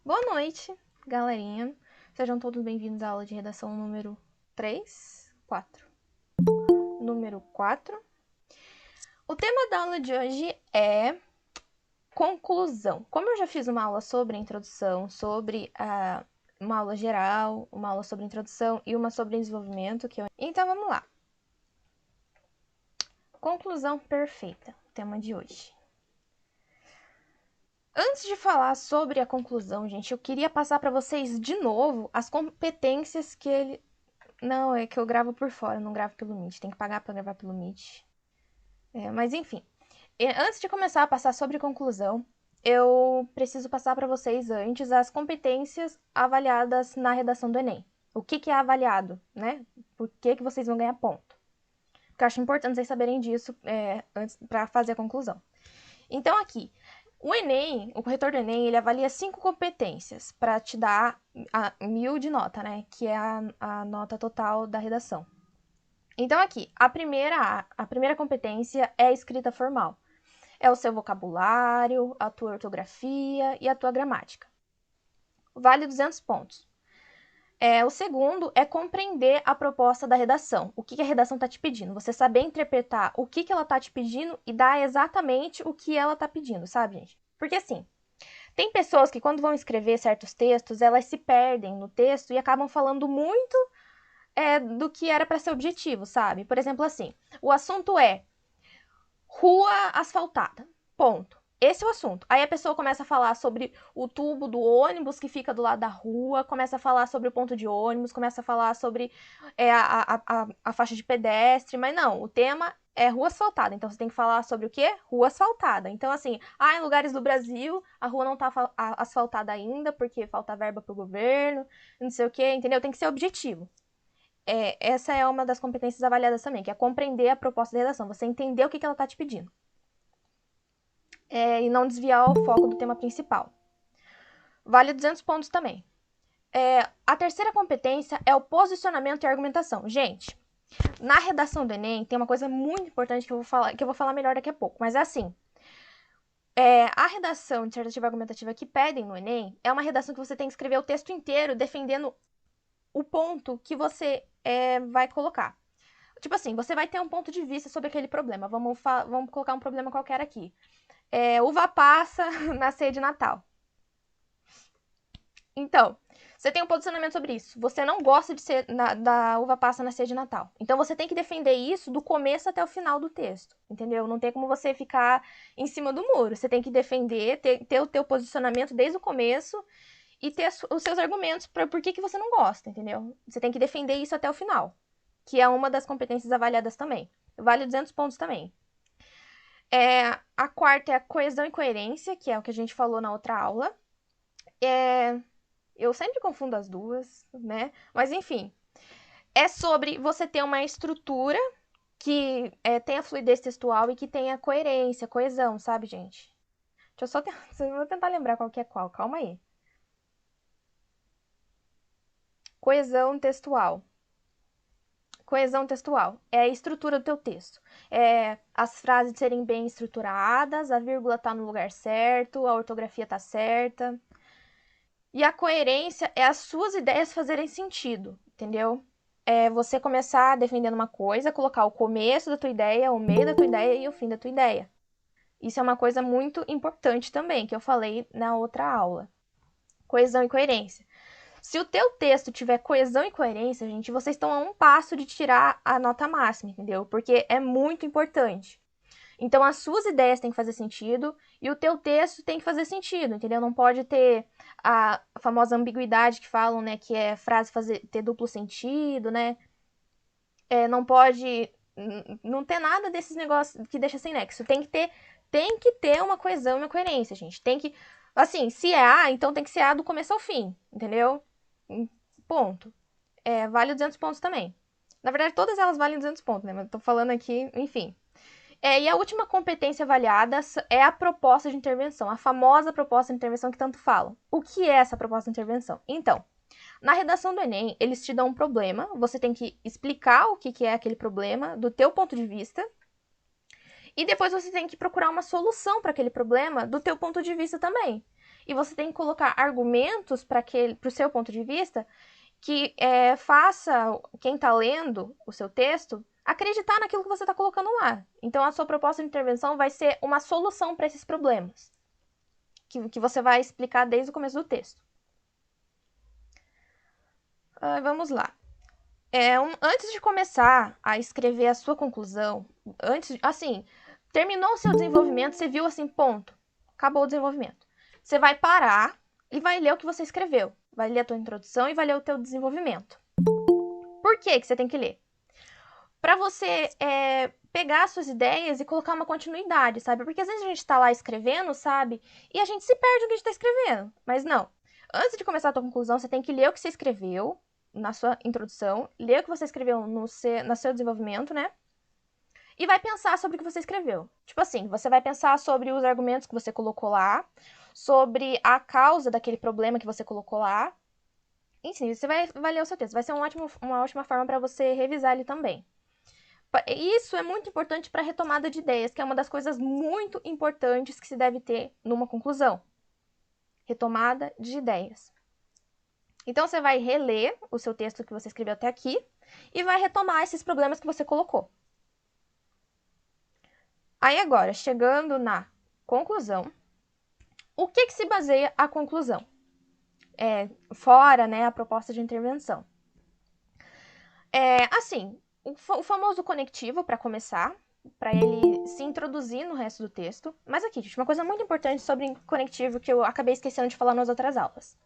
Boa noite, galerinha. Sejam todos bem-vindos à aula de redação número 3, 4. Número 4. O tema da aula de hoje é conclusão. Como eu já fiz uma aula sobre introdução, sobre uma aula geral, uma aula sobre introdução e uma sobre desenvolvimento, então vamos lá. Conclusão perfeita, tema de hoje. Antes de falar sobre a conclusão, gente, eu queria passar para vocês de novo as competências que ele... Não, é que eu gravo por fora, não gravo pelo Meet. Tem que pagar para gravar pelo Meet. Mas enfim, antes de começar a passar sobre conclusão, eu preciso passar para vocês antes as competências avaliadas na redação do Enem. O que é avaliado, né? Por que vocês vão ganhar ponto? Porque eu acho importante vocês saberem disso antes para fazer a conclusão. Então aqui, o Enem, o corretor do Enem, ele avalia 5 competências para te dar 1000 de nota, né? Que é a nota total da redação. Então aqui, a primeira competência é a escrita formal. É o seu vocabulário, a tua ortografia e a tua gramática. Vale 200 pontos. O segundo é compreender a proposta da redação. O que a redação está te pedindo. Você saber interpretar o que ela está te pedindo e dar exatamente o que ela está pedindo, sabe, gente? Porque assim, tem pessoas que quando vão escrever certos textos, elas se perdem no texto e acabam falando muito do que era para ser objetivo, sabe? Por exemplo, assim, o assunto é rua asfaltada, ponto. Esse é o assunto. Aí a pessoa começa a falar sobre o tubo do ônibus que fica do lado da rua, começa a falar sobre o ponto de ônibus, começa a falar sobre a faixa de pedestre, mas não, o tema é rua asfaltada. Então você tem que falar sobre o quê? Rua asfaltada. Então, assim, em lugares do Brasil a rua não tá asfaltada ainda porque falta verba pro governo, não sei o quê, entendeu? Tem que ser objetivo. Essa é uma das competências avaliadas também, que é compreender a proposta da redação, você entender o que ela está te pedindo. E não desviar o foco do tema principal. Vale 200 pontos também. A terceira competência é o posicionamento e argumentação. Gente, na redação do Enem tem uma coisa muito importante que eu vou falar melhor daqui a pouco, mas é assim. A redação dissertativa argumentativa que pedem no Enem é uma redação que você tem que escrever o texto inteiro defendendo o ponto que você vai colocar. Tipo assim, você vai ter um ponto de vista sobre aquele problema. Vamos colocar um problema qualquer aqui. Uva passa na ceia de Natal. Então, você tem um posicionamento sobre isso. Você não gosta da uva passa na ceia de Natal. Então, você tem que defender isso do começo até o final do texto, entendeu? Não tem como você ficar em cima do muro. Você tem que defender, ter o teu posicionamento desde o começo e ter os seus argumentos para por que você não gosta, entendeu? Você tem que defender isso até o final, que é uma das competências avaliadas também. Vale 200 pontos também. A quarta é a coesão e coerência, que é o que a gente falou na outra aula. Eu sempre confundo as duas, né? Mas enfim, é sobre você ter uma estrutura que tenha fluidez textual e que tenha coerência, coesão, sabe, gente? Deixa eu vou tentar lembrar qual que é qual, calma aí. Coesão textual. Coesão textual é a estrutura do teu texto. As frases serem bem estruturadas, a vírgula tá no lugar certo, a ortografia tá certa. E a coerência é as suas ideias fazerem sentido, entendeu? Você começar defendendo uma coisa, colocar o começo da tua ideia, o meio da tua ideia e o fim da tua ideia. Isso é uma coisa muito importante também, que eu falei na outra aula. Coesão e coerência. Se o teu texto tiver coesão e coerência, gente, vocês estão a um passo de tirar a nota máxima, entendeu? Porque é muito importante. Então, as suas ideias têm que fazer sentido e o teu texto tem que fazer sentido, entendeu? Não pode ter a famosa ambiguidade que falam, né? Que é frase ter duplo sentido, né? Não pode... Não ter nada desses negócios que deixa sem nexo. Tem que ter uma coesão e uma coerência, gente. Tem que... Assim, se é A, então tem que ser A do começo ao fim, entendeu? Ponto. Vale 200 pontos também. Na verdade, todas elas valem 200 pontos, né? Mas eu tô falando aqui, enfim. E a última competência avaliada é a proposta de intervenção, a famosa proposta de intervenção que tanto falam. O que é essa proposta de intervenção? Então, na redação do Enem, eles te dão um problema, você tem que explicar o que é aquele problema do teu ponto de vista, e depois você tem que procurar uma solução para aquele problema do teu ponto de vista também. e você tem que colocar argumentos para o seu ponto de vista que faça quem está lendo o seu texto acreditar naquilo que você está colocando lá. Então, a sua proposta de intervenção vai ser uma solução para esses problemas, que você vai explicar desde o começo do texto. Vamos lá. Antes de começar a escrever a sua conclusão, terminou o seu desenvolvimento, você viu assim, ponto, acabou o desenvolvimento. Você vai parar e vai ler o que você escreveu. Vai ler a tua introdução e vai ler o teu desenvolvimento. Por que você tem que ler? Para você pegar as suas ideias e colocar uma continuidade, sabe? Porque às vezes a gente tá lá escrevendo, sabe? E a gente se perde no que a gente tá escrevendo. Mas não. Antes de começar a tua conclusão, você tem que ler o que você escreveu na sua introdução, ler o que você escreveu no seu desenvolvimento, né? E vai pensar sobre o que você escreveu. Tipo assim, você vai pensar sobre os argumentos que você colocou lá, sobre a causa daquele problema que você colocou lá. Enfim, você vai ler o seu texto. Vai ser uma ótima forma para você revisar ele também. Isso é muito importante para a retomada de ideias, que é uma das coisas muito importantes que se deve ter numa conclusão. Retomada de ideias. Então, você vai reler o seu texto que você escreveu até aqui e vai retomar esses problemas que você colocou. Aí agora, chegando na conclusão, o que se baseia a conclusão? Fora, né, a proposta de intervenção. O famoso conectivo, para começar, para ele se introduzir no resto do texto. Mas aqui, gente, uma coisa muito importante sobre conectivo que eu acabei esquecendo de falar nas outras aulas.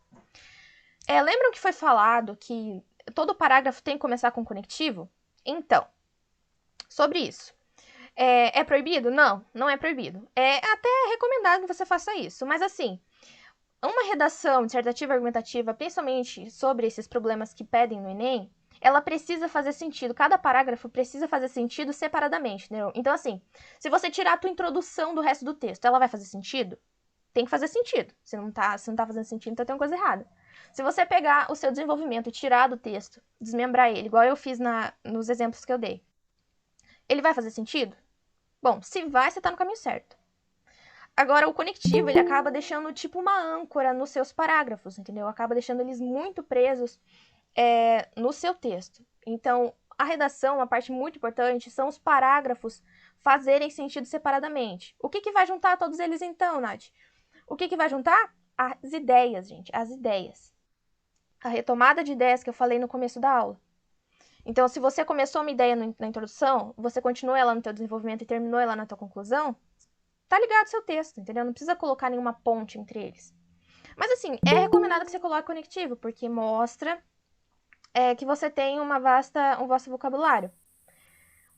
Lembram que foi falado que todo parágrafo tem que começar com conectivo? Então, sobre isso. É proibido? Não, não é proibido. É até recomendado que você faça isso. Mas assim, uma redação dissertativa argumentativa, principalmente sobre esses problemas que pedem no Enem, ela precisa fazer sentido. Cada parágrafo precisa fazer sentido separadamente, entendeu? Então, assim, se você tirar a tua introdução do resto do texto, ela vai fazer sentido? Tem que fazer sentido. Se não tá fazendo sentido, então tem uma coisa errada. Se você pegar o seu desenvolvimento e tirar do texto, desmembrar ele, igual eu fiz nos exemplos que eu dei, ele vai fazer sentido? Bom, se vai, você tá no caminho certo. Agora, o conectivo, ele acaba deixando tipo uma âncora nos seus parágrafos, entendeu? Acaba deixando eles muito presos no seu texto. Então, a redação, uma parte muito importante, são os parágrafos fazerem sentido separadamente. O que vai juntar todos eles então, Nath? O que vai juntar? As ideias, gente, as ideias. A retomada de ideias que eu falei no começo da aula. Então, se você começou uma ideia na introdução, você continuou ela no teu desenvolvimento e terminou ela na tua conclusão, tá ligado ao seu texto, entendeu? Não precisa colocar nenhuma ponte entre eles. Mas assim, é recomendado que você coloque conectivo, porque mostra que você tem um vasto vocabulário.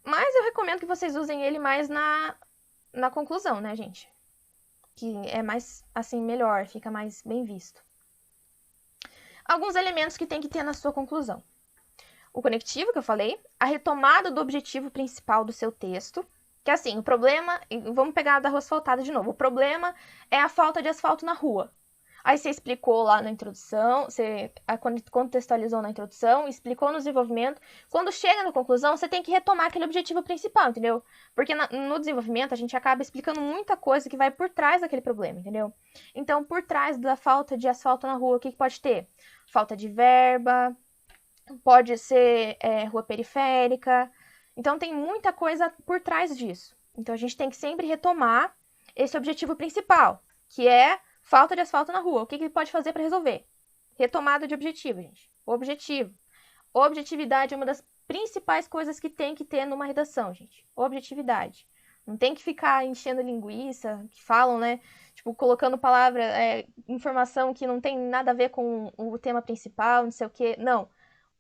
Mas eu recomendo que vocês usem ele mais na conclusão, né, gente? Que é mais, assim, melhor, fica mais bem visto. Alguns elementos que tem que ter na sua conclusão. O conectivo, que eu falei, a retomada do objetivo principal do seu texto, que assim, o problema, vamos pegar da rua asfaltada de novo, o problema é a falta de asfalto na rua. Aí você explicou lá na introdução, você contextualizou na introdução, explicou no desenvolvimento. Quando chega na conclusão, você tem que retomar aquele objetivo principal, entendeu? Porque no desenvolvimento a gente acaba explicando muita coisa que vai por trás daquele problema, entendeu? Então, por trás da falta de asfalto na rua, o que pode ter? Falta de verba, pode ser rua periférica. Então, tem muita coisa por trás disso. Então, a gente tem que sempre retomar esse objetivo principal, que é falta de asfalto na rua. O que ele pode fazer para resolver? Retomada de objetivo, gente. Objetivo. Objetividade é uma das principais coisas que tem que ter numa redação, gente. Objetividade. Não tem que ficar enchendo linguiça, que falam, né? Tipo, colocando palavra, informação que não tem nada a ver com o tema principal, não sei o quê. Não.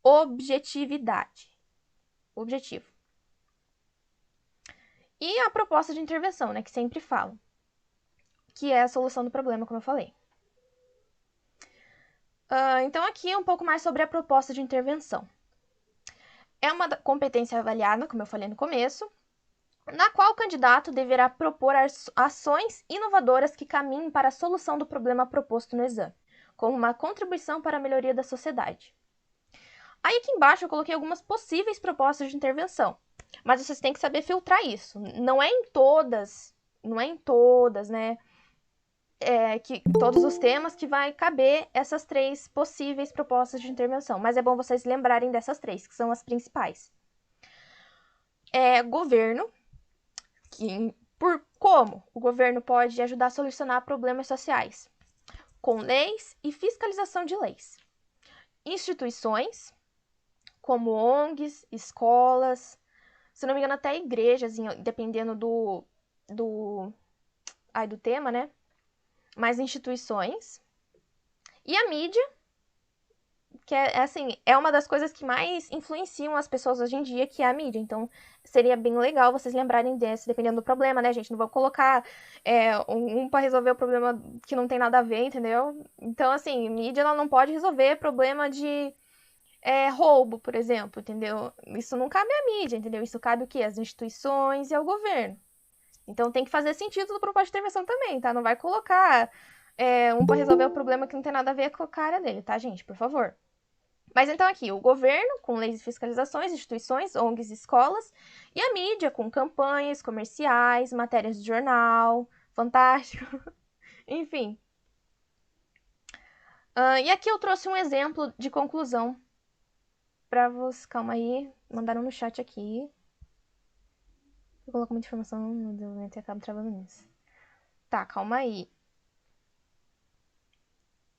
Objetividade. Objetivo. E a proposta de intervenção, né? Que sempre falam. Que é a solução do problema, como eu falei. Então, aqui é um pouco mais sobre a proposta de intervenção. É uma competência avaliada, como eu falei no começo, na qual o candidato deverá propor ações inovadoras que caminhem para a solução do problema proposto no exame, como uma contribuição para a melhoria da sociedade. Aí aqui embaixo eu coloquei algumas possíveis propostas de intervenção, mas vocês têm que saber filtrar isso. Não é em todas, né? todos os temas que vai caber essas 3 possíveis propostas de intervenção. Mas é bom vocês lembrarem dessas 3, que são as principais. Governo, como o governo pode ajudar a solucionar problemas sociais? Com leis e fiscalização de leis. Instituições, como ONGs, escolas, se não me engano até igrejas, dependendo do tema, né? Mais instituições. E a mídia, que é uma das coisas que mais influenciam as pessoas hoje em dia, que é a mídia. Então, seria bem legal vocês lembrarem desse, dependendo do problema, né, gente? Não vou colocar pra resolver o problema que não tem nada a ver, entendeu? Então, assim, mídia, ela não pode resolver problema de roubo, por exemplo, entendeu? Isso não cabe à mídia, entendeu? Isso cabe o quê? Às instituições e ao governo. Então, tem que fazer sentido do propósito de intervenção também, tá? Não vai colocar pra resolver o problema que não tem nada a ver com a cara dele, tá, gente? Por favor. Mas então aqui, o governo, com leis e fiscalizações, instituições, ONGs, escolas, e a mídia, com campanhas, comerciais, matérias de jornal, fantástico, enfim. E aqui eu trouxe um exemplo de conclusão pra vocês. Calma aí, mandaram no chat aqui. Eu coloco muita informação, meu Deus, eu acabo travando nisso. Tá, calma aí.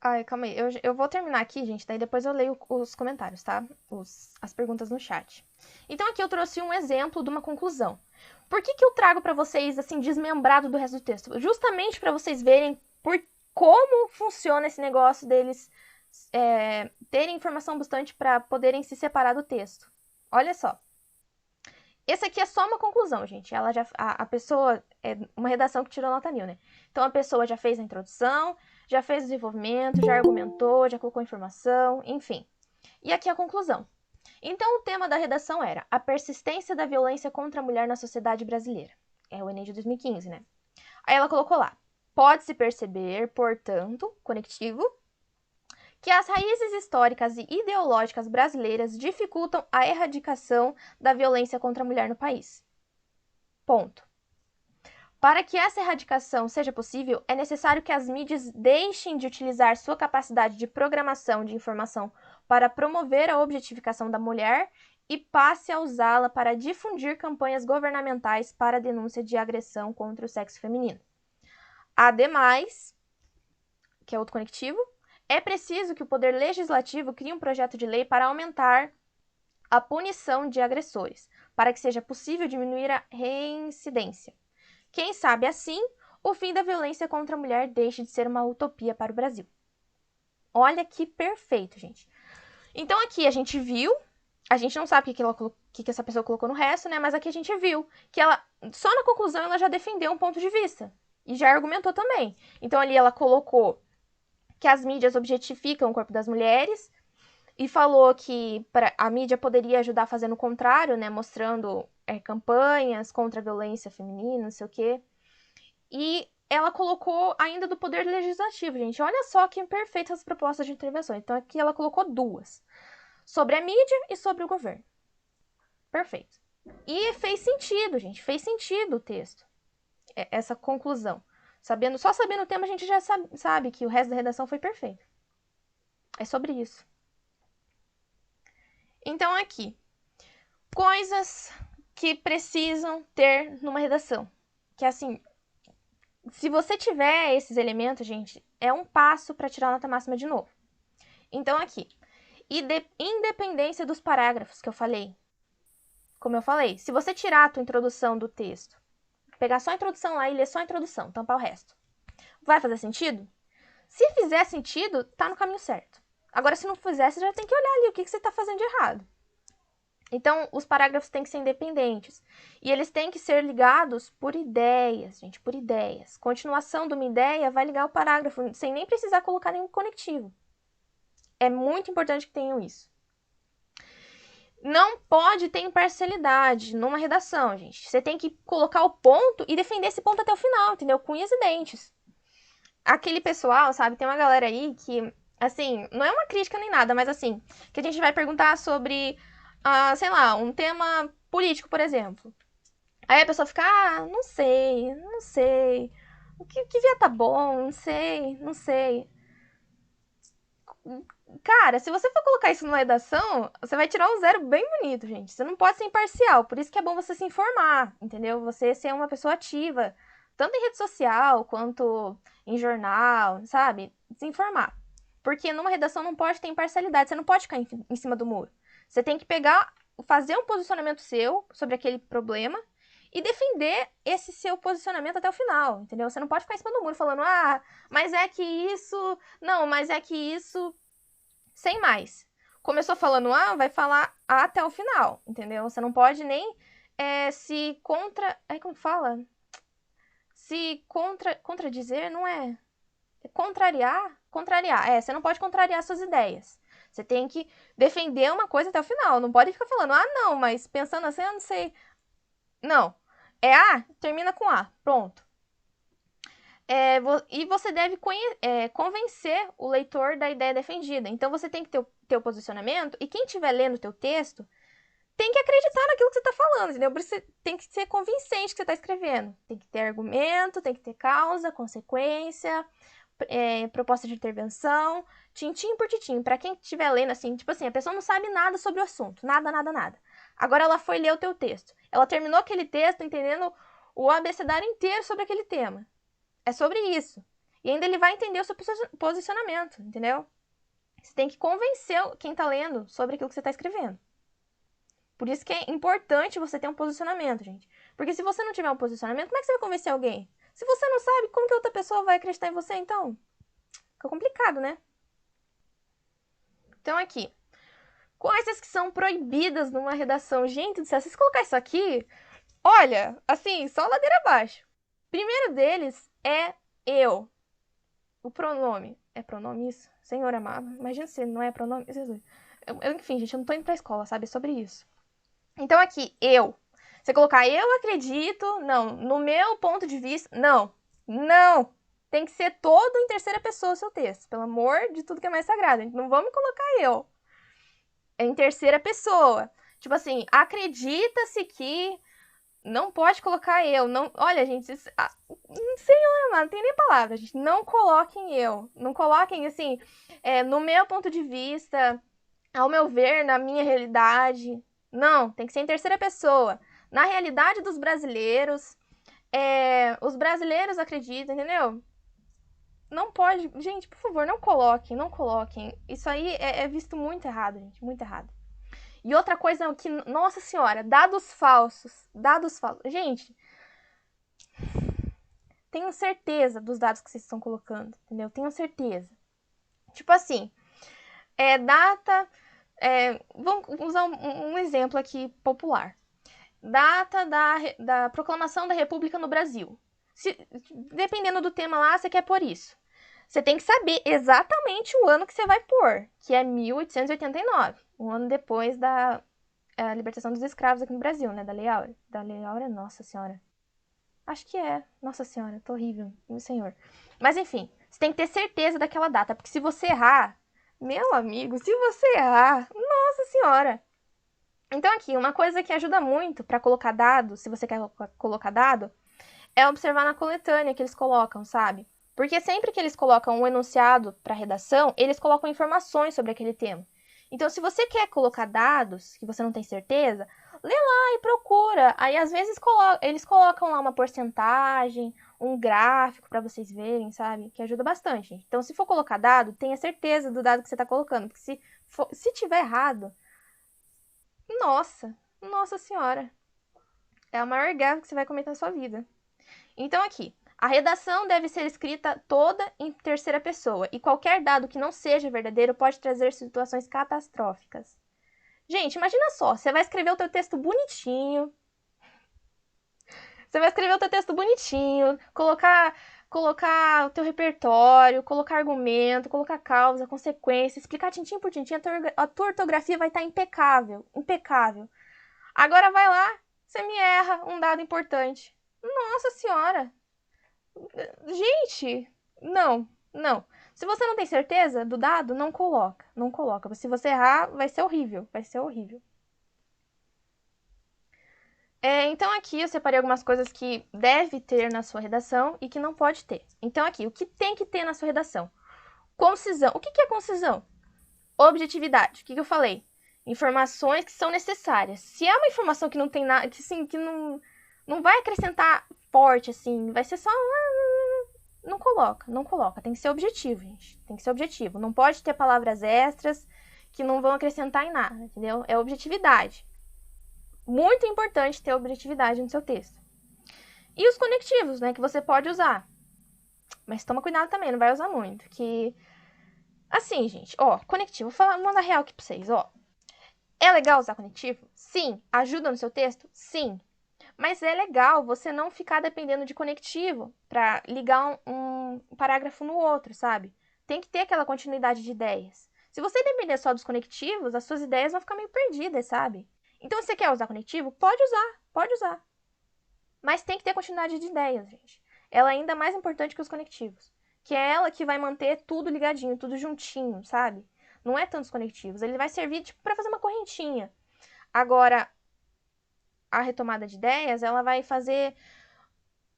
Ai, calma aí. Eu vou terminar aqui, gente, daí depois eu leio os comentários, tá? As perguntas no chat. Então aqui eu trouxe um exemplo de uma conclusão. Por que eu trago pra vocês, assim, desmembrado do resto do texto? Justamente pra vocês verem como funciona esse negócio deles terem informação bastante pra poderem se separar do texto. Olha só. Esse aqui é só uma conclusão, gente. A pessoa, uma redação que tirou nota 1000, né? Então a pessoa já fez a introdução, já fez o desenvolvimento, já argumentou, já colocou informação, enfim. E aqui a conclusão. Então, o tema da redação era a persistência da violência contra a mulher na sociedade brasileira. É o Enem de 2015, né? Aí ela colocou lá, pode-se perceber, portanto, conectivo, que as raízes históricas e ideológicas brasileiras dificultam a erradicação da violência contra a mulher no país. Ponto. Para que essa erradicação seja possível, é necessário que as mídias deixem de utilizar sua capacidade de programação de informação para promover a objetificação da mulher e passe a usá-la para difundir campanhas governamentais para a denúncia de agressão contra o sexo feminino. Ademais, que é outro conectivo, é preciso que o Poder Legislativo crie um projeto de lei para aumentar a punição de agressores, para que seja possível diminuir a reincidência. Quem sabe assim, o fim da violência contra a mulher deixe de ser uma utopia para o Brasil. Olha que perfeito, gente. Então aqui a gente viu, a gente não sabe o que essa pessoa colocou no resto, né? Mas aqui a gente viu que ela, só na conclusão, ela já defendeu um ponto de vista. E já argumentou também. Então ali ela colocou que as mídias objetificam o corpo das mulheres e falou que a mídia poderia ajudar fazendo o contrário, né? Mostrando campanhas contra a violência feminina, não sei o quê. E ela colocou ainda do Poder Legislativo, gente. Olha só que perfeitas as propostas de intervenção. Então aqui ela colocou 2. Sobre a mídia e sobre o governo. Perfeito. E fez sentido, gente. Fez sentido o texto. Essa conclusão. Só sabendo o tema, a gente já sabe que o resto da redação foi perfeito. É sobre isso. Então, aqui. Coisas que precisam ter numa redação. Que, assim, se você tiver esses elementos, gente, é um passo para tirar a nota máxima de novo. Então, aqui. Independência dos parágrafos que eu falei. Como eu falei, se você tirar a tua introdução do texto, pegar só a introdução lá e ler só a introdução, tampar o resto, vai fazer sentido? Se fizer sentido, tá no caminho certo. Agora, se não fizer, você já tem que olhar ali o que você tá fazendo de errado. Então, os parágrafos têm que ser independentes. E eles têm que ser ligados por ideias, gente, por ideias. Continuação de uma ideia vai ligar o parágrafo, sem nem precisar colocar nenhum conectivo. É muito importante que tenham isso. Não pode ter imparcialidade numa redação, gente. Você tem que colocar o ponto e defender esse ponto até o final, entendeu? Com unhas e dentes. Aquele pessoal, sabe, tem uma galera aí que, assim, não é uma crítica nem nada, mas assim, que a gente vai perguntar sobre, sei lá, um tema político, por exemplo. Aí a pessoa fica, não sei, O que vier tá bom, não sei, não sei. Cara, se você for colocar isso numa redação, você vai tirar um zero bem bonito, gente. Você não pode ser imparcial. Por isso que é bom você se informar, entendeu? Você ser uma pessoa ativa, tanto em rede social quanto em jornal, sabe? Se informar. Porque numa redação não pode ter imparcialidade, você não pode ficar em cima do muro. Você tem que pegar, fazer um posicionamento seu sobre aquele problema e defender esse seu posicionamento até o final, entendeu? Você não pode ficar em cima do muro falando, ah, mas é que isso. Não, mas é que isso sem mais. Começou falando A, vai falar A até o final, entendeu? Você não pode nem se contra. Aí como fala? Se contradizer, não é? Contrariar? Contrariar. Você não pode contrariar suas ideias. Você tem que defender uma coisa até o final. Não pode ficar falando, ah, não, mas pensando assim, eu não sei. Não. É A, termina com A. Pronto. E você deve convencer o leitor da ideia defendida. Então você tem que ter o teu posicionamento e quem estiver lendo o teu texto tem que acreditar naquilo que você está falando, entendeu? Você tem que ser convincente que você está escrevendo. Tem que ter argumento, tem que ter causa, consequência, proposta de intervenção, tintim por tintim. Para quem estiver lendo assim, tipo assim, a pessoa não sabe nada sobre o assunto, nada, nada, nada. Agora ela foi ler o teu texto. Ela terminou aquele texto entendendo o abecedário inteiro sobre aquele tema. É sobre isso. E ainda ele vai entender o seu posicionamento, entendeu? Você tem que convencer quem tá lendo sobre aquilo que você tá escrevendo. Por isso que é importante você ter um posicionamento, gente. Porque se você não tiver um posicionamento, como é que você vai convencer alguém? Se você não sabe, como que outra pessoa vai acreditar em você, então? Fica complicado, né? Então, aqui. Coisas que são proibidas numa redação. Gente do céu, se vocês colocar isso aqui, olha, assim, só ladeira abaixo. Primeiro deles é eu. O pronome. É pronome isso? Senhor amado. Imagina se não é pronome. Jesus. Enfim, gente, eu não tô indo pra escola, sabe? É sobre isso. Então, aqui, eu. Você colocar eu acredito, não. No meu ponto de vista, não. Não. Tem que ser todo em terceira pessoa o seu texto. Pelo amor de tudo que é mais sagrado. Não vamos colocar eu. É em terceira pessoa. Tipo assim, acredita-se que. Não pode colocar eu. Não, olha, gente, Senhor, mano, não tem nem palavra, gente. Não coloquem eu. Não coloquem, assim, no meu ponto de vista, ao meu ver, na minha realidade. Não, tem que ser em terceira pessoa. Na realidade dos brasileiros, os brasileiros acreditam, entendeu? Não pode. Gente, por favor, não coloquem, não coloquem. Isso aí é visto muito errado, gente, muito errado. E outra coisa que, nossa senhora, dados falsos. Dados falsos. Gente, tenho certeza dos dados que vocês estão colocando, entendeu? Tenho certeza. Tipo assim, data. Vamos usar um exemplo aqui popular. Data da proclamação da República no Brasil. Dependendo do tema lá, você quer pôr isso. Você tem que saber exatamente o ano que você vai pôr, que é 1889, um ano depois da libertação dos escravos aqui no Brasil, né? Da Lei Áurea. Da Lei Áurea, nossa senhora. Acho que é. Nossa senhora, tô horrível, meu senhor. Mas enfim, você tem que ter certeza daquela data, porque se você errar, meu amigo, se você errar, nossa senhora. Então aqui, uma coisa que ajuda muito para colocar dado, se você quer colocar dado, é observar na coletânea que eles colocam, sabe? Porque sempre que eles colocam um enunciado para redação, eles colocam informações sobre aquele tema. Então, se você quer colocar dados que você não tem certeza, lê lá e procura. Aí, às vezes, eles colocam lá uma porcentagem, um gráfico para vocês verem, sabe? Que ajuda bastante. Então, se for colocar dado, tenha certeza do dado que você está colocando. Porque se tiver errado, nossa senhora. É a maior gafe que você vai cometer na sua vida. Então, aqui. A redação deve ser escrita toda em terceira pessoa, e qualquer dado que não seja verdadeiro pode trazer situações catastróficas. Gente, imagina só, você vai escrever o teu texto bonitinho, colocar o teu repertório, colocar argumento, colocar causa, consequência, explicar tintim por tintim, a tua ortografia vai estar impecável, impecável. Agora vai lá, você me erra um dado importante. Nossa senhora! Gente, não, não. Se você não tem certeza do dado, não coloca, não coloca. Se você errar, vai ser horrível, vai ser horrível. Então aqui eu separei algumas coisas que deve ter na sua redação e que não pode ter. Então aqui, o que tem que ter na sua redação? Concisão. O que é concisão? Objetividade. O que eu falei? Informações que são necessárias. Se é uma informação que não tem nada, que sim, que não vai acrescentar forte, assim, vai ser só. Não coloca, não coloca. Tem que ser objetivo, gente. Tem que ser objetivo. Não pode ter palavras extras que não vão acrescentar em nada, entendeu? É objetividade. Muito importante ter objetividade no seu texto. E os conectivos, né, que você pode usar. Mas toma cuidado também, não vai usar muito, que... Assim, gente, ó, conectivo, vou mandar real aqui pra vocês, ó. É legal usar conectivo? Sim. Ajuda no seu texto? Sim. Mas é legal você não ficar dependendo de conectivo para ligar um parágrafo no outro, sabe? Tem que ter aquela continuidade de ideias. Se você depender só dos conectivos, as suas ideias vão ficar meio perdidas, sabe? Então, se você quer usar conectivo, pode usar, pode usar. Mas tem que ter continuidade de ideias, gente. Ela é ainda mais importante que os conectivos. Que é ela que vai manter tudo ligadinho, tudo juntinho, sabe? Não é tantos conectivos. Ele vai servir, tipo, para fazer uma correntinha. Agora, a retomada de ideias, ela vai fazer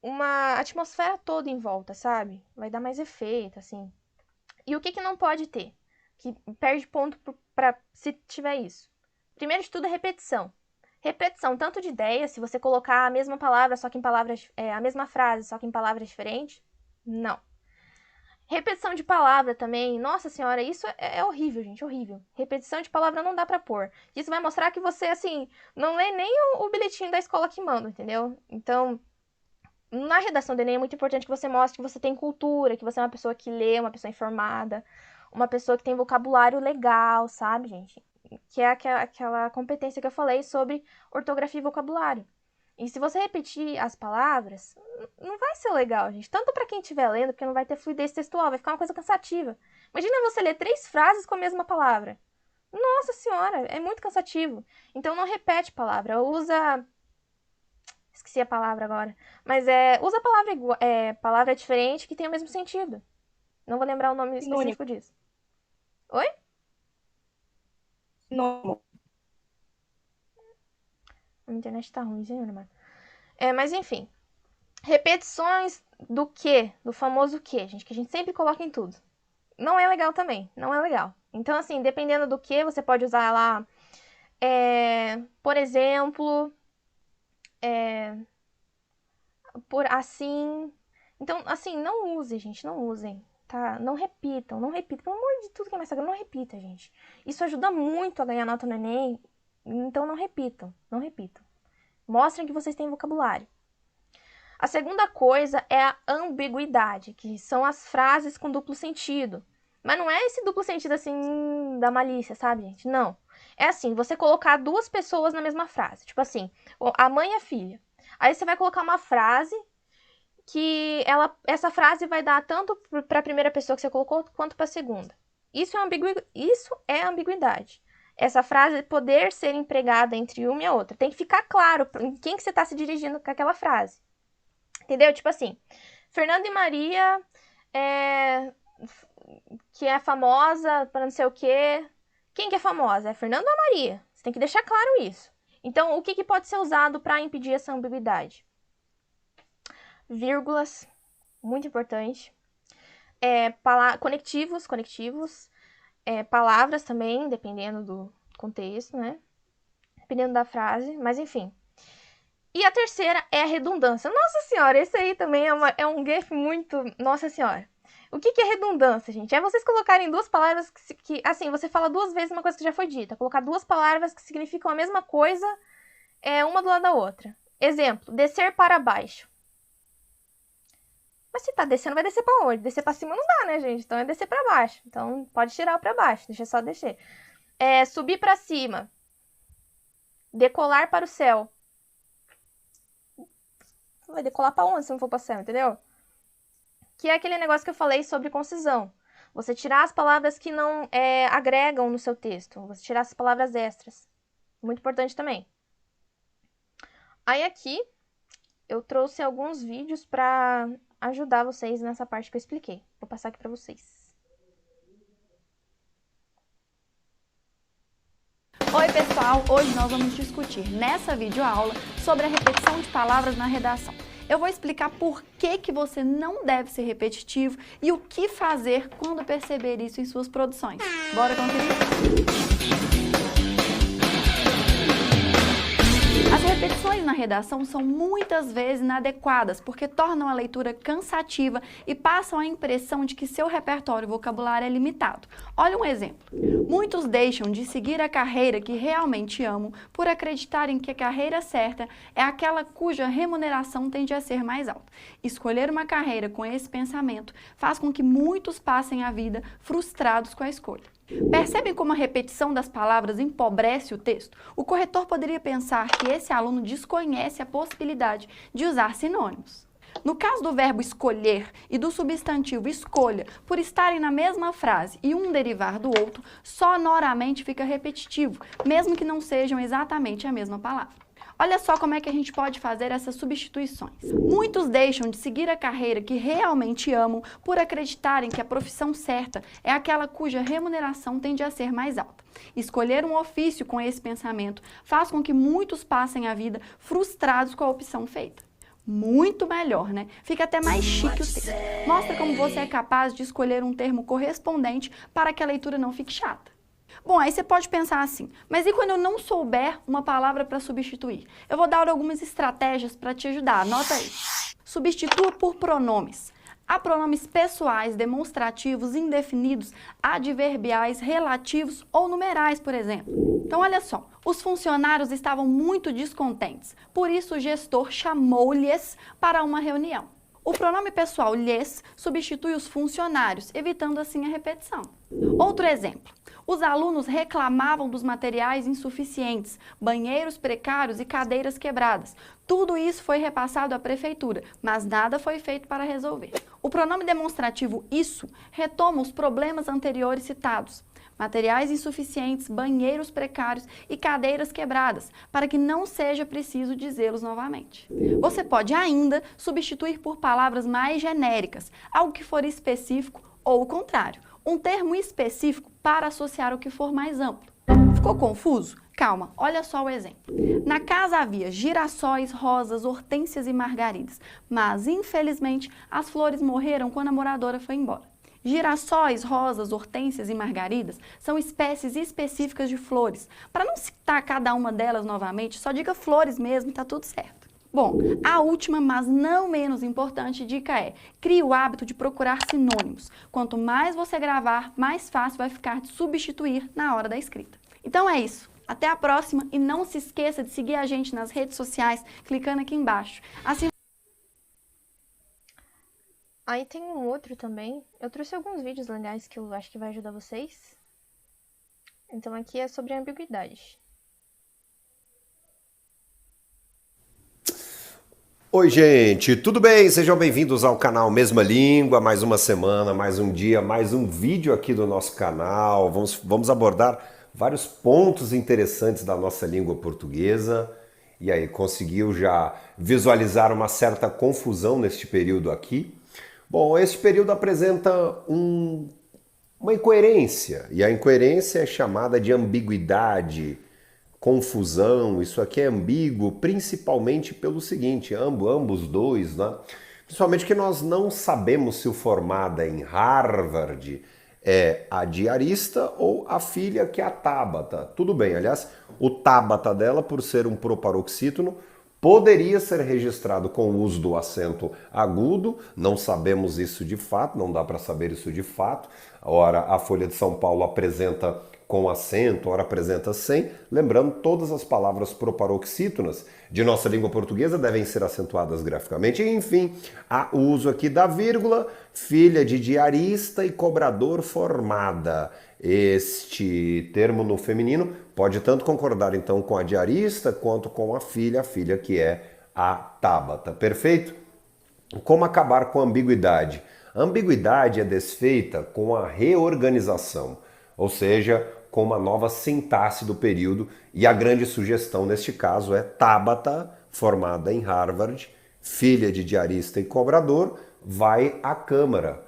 uma atmosfera toda em volta, sabe? Vai dar mais efeito, assim. E o que não pode ter? Que perde ponto para se tiver isso. Primeiro de tudo é repetição. Repetição tanto de ideias, se você colocar a mesma palavra, só que em palavras. A mesma frase, só que em palavras diferentes. Não. Repetição de palavra também. Nossa senhora, isso é horrível, gente, horrível. Repetição de palavra não dá pra pôr. Isso vai mostrar que você, assim, não lê nem o bilhetinho da escola que manda, entendeu? Então, na redação do Enem é muito importante que você mostre que você tem cultura, que você é uma pessoa que lê, uma pessoa informada, uma pessoa que tem vocabulário legal, sabe, gente? Que é aquela competência que eu falei sobre ortografia e vocabulário. E se você repetir as palavras, não vai ser legal, gente. Tanto para quem estiver lendo, porque não vai ter fluidez textual, vai ficar uma coisa cansativa. Imagina você ler 3 frases com a mesma palavra. Nossa senhora, é muito cansativo. Então não repete palavra, usa. Esqueci a palavra agora. Mas usa palavra diferente que tem o mesmo sentido. Não vou lembrar o nome Sinônimo. específico disso. Oi? Sinônimo. A minha internet tá ruim, gente, mano. Mas enfim. Repetições do que? Do famoso que, gente, que a gente sempre coloca em tudo. Não é legal também, não é legal. Então, assim, dependendo do que, você pode usar lá, por exemplo, por assim. Então, assim, não use, gente, não usem, tá? Não repitam, não repitam. Pelo amor de tudo que é mais sagrado, não repita, gente. Isso ajuda muito a ganhar nota no Enem, então não repitam, não repitam. Mostrem que vocês têm vocabulário. A segunda coisa é a ambiguidade, que são as frases com duplo sentido. Mas não é esse duplo sentido assim da malícia, sabe, gente? Não. É assim, você colocar duas pessoas na mesma frase. Tipo assim, a mãe e a filha. Aí você vai colocar uma frase que essa frase vai dar tanto para a primeira pessoa que você colocou quanto para a segunda. Isso é ambiguidade. Essa frase poder ser empregada entre uma e a outra. Tem que ficar claro em quem que você está se dirigindo com aquela frase. Entendeu? Tipo assim, Fernanda e Maria, é, que é famosa para não sei o quê. Quem que é famosa? É Fernanda ou Maria? Você tem que deixar claro isso. Então, o que pode ser usado para impedir essa ambiguidade? Vírgulas, muito importante. Conectivos. Palavras também, dependendo do contexto, né? Dependendo da frase, mas enfim. E a terceira é a redundância. Nossa senhora, esse aí também é um gif muito. Nossa senhora. O que é redundância, gente? É vocês colocarem duas palavras assim, você fala duas vezes uma coisa que já foi dita. Colocar duas palavras que significam a mesma coisa, uma do lado da outra. Exemplo, descer para baixo. Mas se tá descendo, vai descer para onde? Descer para cima não dá, né, gente? Então é descer para baixo. Então pode tirar o para baixo, deixa só descer. Subir para cima. Decolar para o céu. Vai decolar para onde se não for para o céu, entendeu? Que é aquele negócio que eu falei sobre concisão. Você tirar as palavras que não agregam no seu texto. Você tirar as palavras extras. Muito importante também. Aí aqui eu trouxe alguns vídeos para ajudar vocês nessa parte que eu expliquei. Vou passar aqui para vocês. Oi pessoal, hoje nós vamos discutir nessa videoaula sobre a repetição de palavras na redação. Eu vou explicar por que você não deve ser repetitivo e o que fazer quando perceber isso em suas produções. Bora conferir? As repetições na redação são muitas vezes inadequadas porque tornam a leitura cansativa e passam a impressão de que seu repertório vocabulário é limitado. Olha um exemplo. Muitos deixam de seguir a carreira que realmente amam por acreditarem que a carreira certa é aquela cuja remuneração tende a ser mais alta. Escolher uma carreira com esse pensamento faz com que muitos passem a vida frustrados com a escolha. Percebem como a repetição das palavras empobrece o texto? O corretor poderia pensar que esse aluno desconhece a possibilidade de usar sinônimos. No caso do verbo escolher e do substantivo escolha, por estarem na mesma frase e um derivar do outro, sonoramente fica repetitivo, mesmo que não sejam exatamente a mesma palavra. Olha só como é que a gente pode fazer essas substituições. Muitos deixam de seguir a carreira que realmente amam por acreditarem que a profissão certa é aquela cuja remuneração tende a ser mais alta. Escolher um ofício com esse pensamento faz com que muitos passem a vida frustrados com a opção feita. Muito melhor, né? Fica até mais chique o texto. Mostra como você é capaz de escolher um termo correspondente para que a leitura não fique chata. Bom, aí você pode pensar assim, mas e quando eu não souber uma palavra para substituir? Eu vou dar algumas estratégias para te ajudar, anota aí. Substitua por pronomes. Há pronomes pessoais, demonstrativos, indefinidos, adverbiais, relativos ou numerais, por exemplo. Então, olha só, os funcionários estavam muito descontentes, por isso o gestor chamou-lhes para uma reunião. O pronome pessoal lhes substitui os funcionários, evitando assim a repetição. Outro exemplo. Os alunos reclamavam dos materiais insuficientes, banheiros precários e cadeiras quebradas. Tudo isso foi repassado à prefeitura, mas nada foi feito para resolver. O pronome demonstrativo isso retoma os problemas anteriores citados. Materiais insuficientes, banheiros precários e cadeiras quebradas, para que não seja preciso dizê-los novamente. Você pode ainda substituir por palavras mais genéricas, algo que for específico ou o contrário. Um termo específico para associar o que for mais amplo. Ficou confuso? Calma, olha só o exemplo. Na casa havia girassóis, rosas, hortênsias e margaridas, mas infelizmente as flores morreram quando a moradora foi embora. Girassóis, rosas, hortênsias e margaridas são espécies específicas de flores. Para não citar cada uma delas novamente, só diga flores mesmo e tá tudo certo. Bom, a última, mas não menos importante dica é: crie o hábito de procurar sinônimos. Quanto mais você gravar, mais fácil vai ficar de substituir na hora da escrita. Então é isso. Até a próxima e não se esqueça de seguir a gente nas redes sociais, clicando aqui embaixo. Assim... Aí tem um outro também. Eu trouxe alguns vídeos legais que eu acho que vai ajudar vocês. Então aqui é sobre ambiguidade. Oi gente, tudo bem? Sejam bem-vindos ao canal Mesma Língua, mais uma semana, mais um dia, mais um vídeo aqui do nosso canal. Vamos abordar vários pontos interessantes da nossa língua portuguesa. E aí, conseguiu já visualizar uma certa confusão neste período aqui? Bom, este período apresenta uma incoerência, e a incoerência é chamada de ambiguidade, confusão. Isso aqui é ambíguo principalmente pelo seguinte, ambos dois, né? Principalmente que nós não sabemos se o formada em Harvard é a diarista ou a filha, que é a Tabata. Tudo bem, aliás, o Tabata dela, por ser um proparoxítono, poderia ser registrado com o uso do acento agudo, não sabemos isso de fato, não dá para saber isso de fato. Ora, a Folha de São Paulo apresenta com acento, ora apresenta sem. Lembrando, todas as palavras proparoxítonas de nossa língua portuguesa devem ser acentuadas graficamente. E, enfim, há o uso aqui da vírgula, filha de diarista e cobrador formada. Este termo no feminino pode tanto concordar então com a diarista quanto com a filha que é a Tabata. Perfeito? Como acabar com a ambiguidade? A ambiguidade é desfeita com a reorganização, ou seja, com uma nova sintaxe do período, e a grande sugestão neste caso é Tabata, formada em Harvard, filha de diarista e cobrador, vai à Câmara.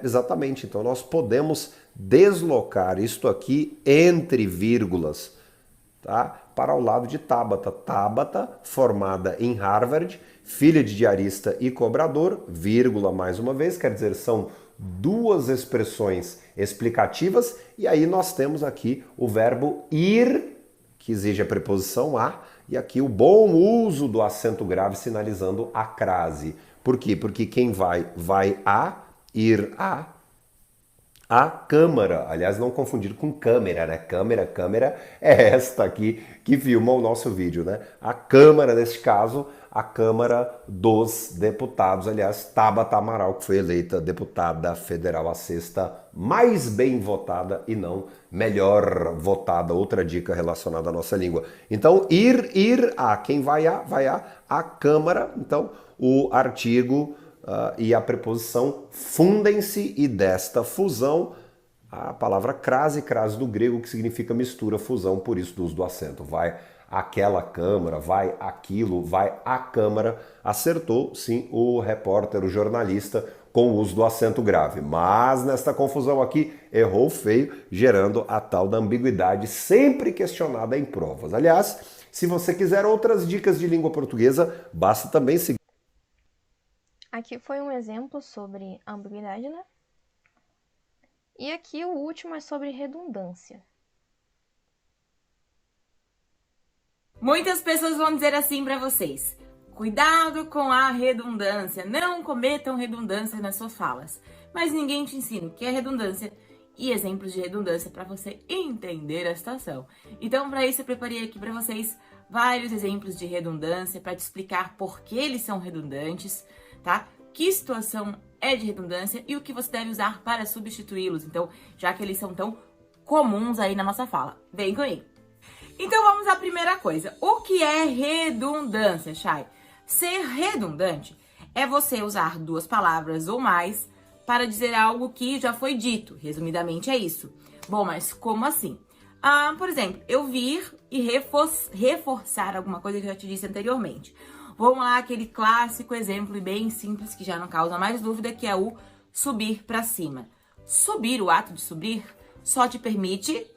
Exatamente, então nós podemos deslocar isto aqui entre vírgulas, tá? Para o lado de Tabata. Tabata, formada em Harvard, filha de diarista e cobrador, vírgula mais uma vez, quer dizer, são duas expressões explicativas, e aí nós temos aqui o verbo ir, que exige a preposição a, e aqui o bom uso do acento grave sinalizando a crase. Por quê? Porque quem vai a, ir a câmara. Aliás, não confundir com câmera, né? Câmera é esta aqui que filma o nosso vídeo, né? A Câmara, neste caso, a Câmara dos Deputados. Aliás, Tabata Amaral, que foi eleita deputada federal a sexta mais bem votada e não melhor votada. Outra dica relacionada à nossa língua. Então, ir a. Quem vai a Câmara. Então, o artigo e a preposição fundem-se, e desta fusão a palavra crase do grego, que significa mistura, fusão, por isso do uso do acento. Vai aquela câmara, vai aquilo, vai a câmara. Acertou, sim, o repórter, o jornalista, com o uso do acento grave. Mas nesta confusão aqui, errou feio, gerando a tal da ambiguidade sempre questionada em provas. Aliás, se você quiser outras dicas de língua portuguesa, basta também seguir. Aqui foi um exemplo sobre ambiguidade, né? E aqui o último é sobre redundância. Muitas pessoas vão dizer assim para vocês: cuidado com a redundância, não cometam redundância nas suas falas. Mas ninguém te ensina o que é redundância e exemplos de redundância para você entender a situação. Então, para isso, eu preparei aqui para vocês vários exemplos de redundância para te explicar por que eles são redundantes, tá? Que situação é de redundância e o que você deve usar para substituí-los. Então, já que eles são tão comuns aí na nossa fala. Vem comigo. Então, vamos à primeira coisa. O que é redundância, Chay? Ser redundante é você usar duas palavras ou mais para dizer algo que já foi dito. Resumidamente, é isso. Bom, mas como assim? Por exemplo, eu vir e reforçar alguma coisa que eu já te disse anteriormente. Vamos lá, aquele clássico exemplo e bem simples que já não causa mais dúvida, que é o subir para cima. Subir, o ato de subir, só te permite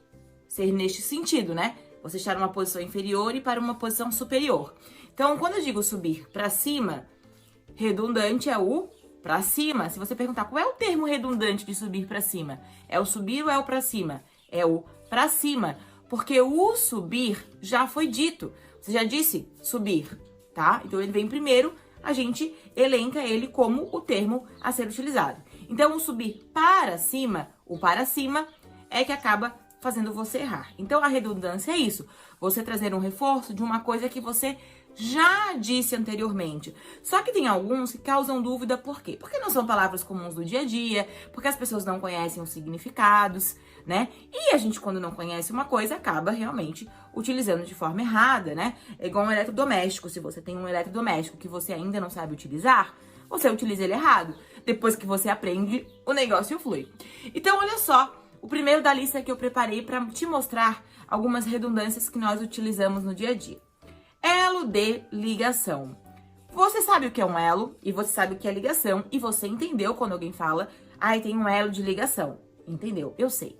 ser neste sentido, né? Você estar numa posição inferior e para uma posição superior. Então, quando eu digo subir para cima, redundante é o para cima. Se você perguntar qual é o termo redundante de subir para cima, é o subir ou é o para cima? É o para cima, porque o subir já foi dito. Você já disse subir, tá? Então ele vem primeiro, a gente elenca ele como o termo a ser utilizado. Então o subir para cima, o para cima, é que acaba fazendo você errar. Então a redundância é isso, você trazer um reforço de uma coisa que você já disse anteriormente. Só que tem alguns que causam dúvida, por quê? Porque não são palavras comuns do dia a dia, porque as pessoas não conhecem os significados, né? E a gente, quando não conhece uma coisa, acaba realmente utilizando de forma errada, né? É igual um eletrodoméstico. Se você tem um eletrodoméstico que você ainda não sabe utilizar, você utiliza ele errado. Depois que você aprende, o negócio flui. Então, olha só, o primeiro da lista que eu preparei para te mostrar algumas redundâncias que nós utilizamos no dia a dia. Elo de ligação. Você sabe o que é um elo e você sabe o que é ligação, e você entendeu quando alguém fala, tem um elo de ligação. Entendeu? Eu sei.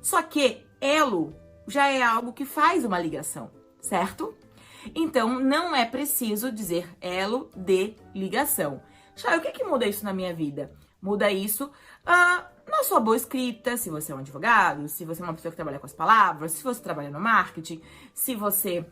Só que elo já é algo que faz uma ligação, certo? Então, não é preciso dizer elo de ligação. Chay, o que muda isso na minha vida? Muda isso na sua boa escrita, se você é um advogado, se você é uma pessoa que trabalha com as palavras, se você trabalha no marketing, se você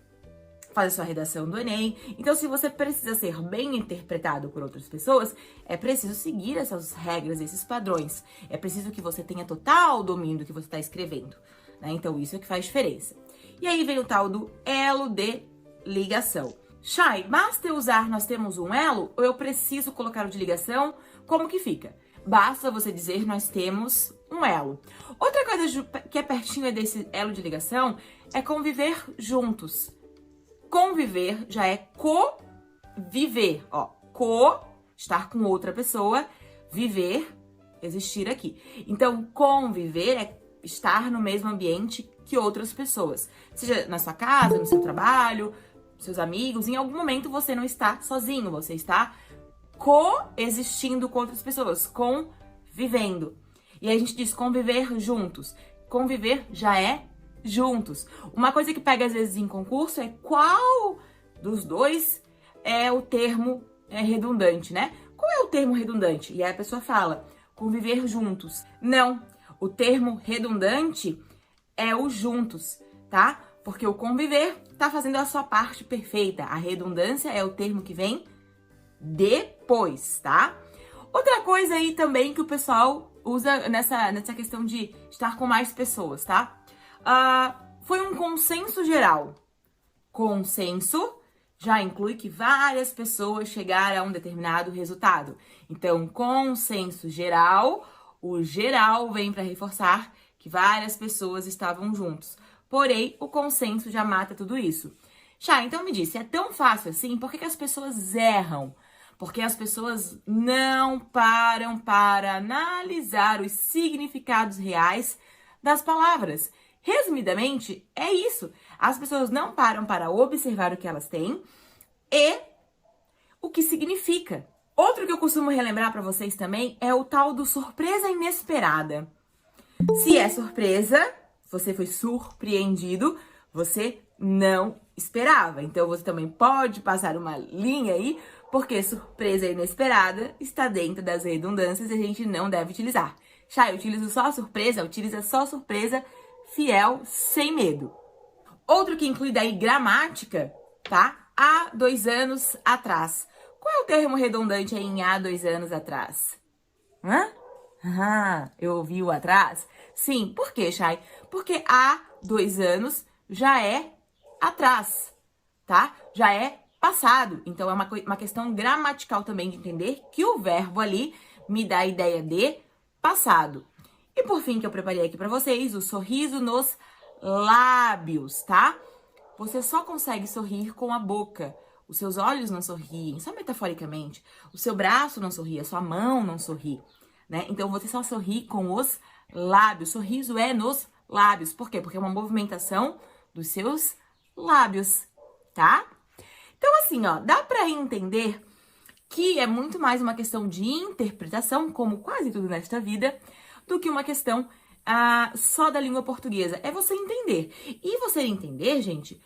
faz a sua redação do Enem. Então, se você precisa ser bem interpretado por outras pessoas, é preciso seguir essas regras, esses padrões. É preciso que você tenha total domínio do que você está escrevendo, né? Então, isso é que faz diferença. E aí vem o tal do elo de ligação. Chay, basta eu usar nós temos um elo ou eu preciso colocar o de ligação? Como que fica? Basta você dizer nós temos um elo. Outra coisa que é pertinho desse elo de ligação é conviver juntos. Conviver já é co-viver, ó. Estar com outra pessoa, viver, existir aqui. Então, conviver é estar no mesmo ambiente que outras pessoas. Seja na sua casa, no seu trabalho, seus amigos, em algum momento você não está sozinho, você está coexistindo com outras pessoas, convivendo. E aí a gente diz conviver juntos. Conviver já é juntos. Uma coisa que pega às vezes em concurso é qual dos dois é o termo redundante, né? Qual é o termo redundante? E aí a pessoa fala, conviver juntos. Não, o termo redundante é o juntos, tá? Porque o conviver tá fazendo a sua parte perfeita. A redundância é o termo que vem depois, tá? Outra coisa aí também que o pessoal usa nessa questão de estar com mais pessoas, tá? Foi um consenso geral. Consenso já inclui que várias pessoas chegaram a um determinado resultado. Então, consenso geral, o geral vem para reforçar que várias pessoas estavam juntos. Porém, o consenso já mata tudo isso. Chá, então me diz, se é tão fácil assim, por que as pessoas erram? Porque as pessoas não param para analisar os significados reais das palavras. Resumidamente, é isso. As pessoas não param para observar o que elas têm e o que significa. Outro que eu costumo relembrar para vocês também é o tal do surpresa inesperada. Se é surpresa, você foi surpreendido, você não esperava. Então, você também pode passar uma linha aí, porque surpresa inesperada está dentro das redundâncias e a gente não deve utilizar. Chay, eu utilizo só a surpresa, utiliza só surpresa, fiel, sem medo. Outro que inclui daí gramática, tá? Há 2 anos atrás. Qual é o termo redundante aí em há 2 anos atrás? Eu ouvi o atrás? Sim, por quê, Chay? Porque há 2 anos já é atrás, tá? Já é passado. Então, é uma questão gramatical também de entender que o verbo ali me dá a ideia de passado. E por fim, que eu preparei aqui para vocês, o sorriso nos lábios, tá? Você só consegue sorrir com a boca. Os seus olhos não sorriem, só metaforicamente. O seu braço não sorri, a sua mão não sorri, né? Então, você só sorri com os lábios. Sorriso é nos lábios. Por quê? Porque é uma movimentação dos seus lábios, tá? Então, assim, ó, dá pra entender que é muito mais uma questão de interpretação, como quase tudo nesta vida, do que uma questão só da língua portuguesa. É você entender. E você entender, gente,